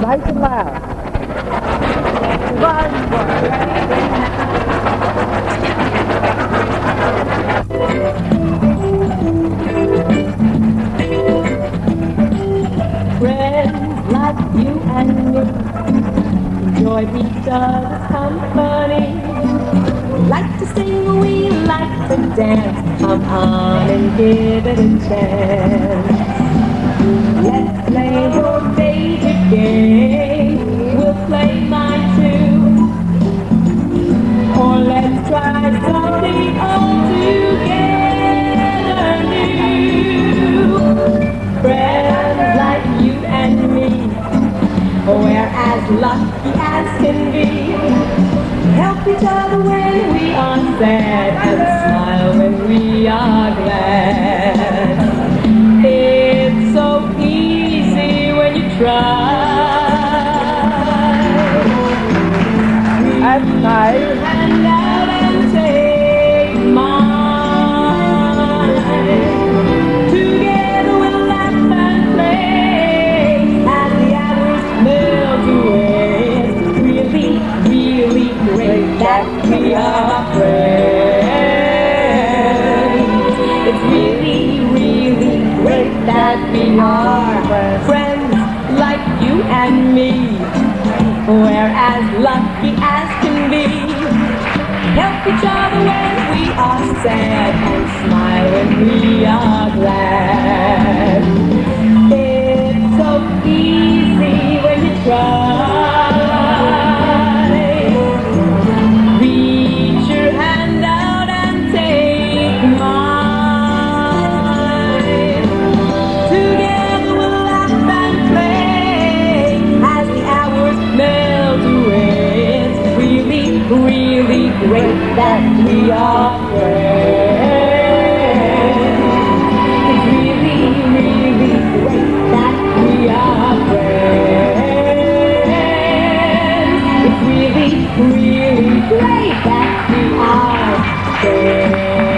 nice and loud. Run for it. Friends like you and me enjoy each other's company. Like to sing, we like to dance. Come on and give it a chance. Let's play your favorite game. We'll play mine too. Or let's try something altogether new. Friends like you and me, we're as lucky as can be. Help each other when we are sad and smile when we are glad. It's so easy when you try. That's nice. Hand out and take mine. Together we'll laugh and play as the hours melt away. It's really, really great that we are friends. It's really, really great that we are friends like you and me. We're as lucky as can be. Help each other when we are sad and smile when we are glad. It's so easy when you try. Reach your hand out and take mine. Together we'll laugh and play as the hours melt away. It's really, really great that we are friends. It's really, really great that we are friends. It's really, really great that we are friends.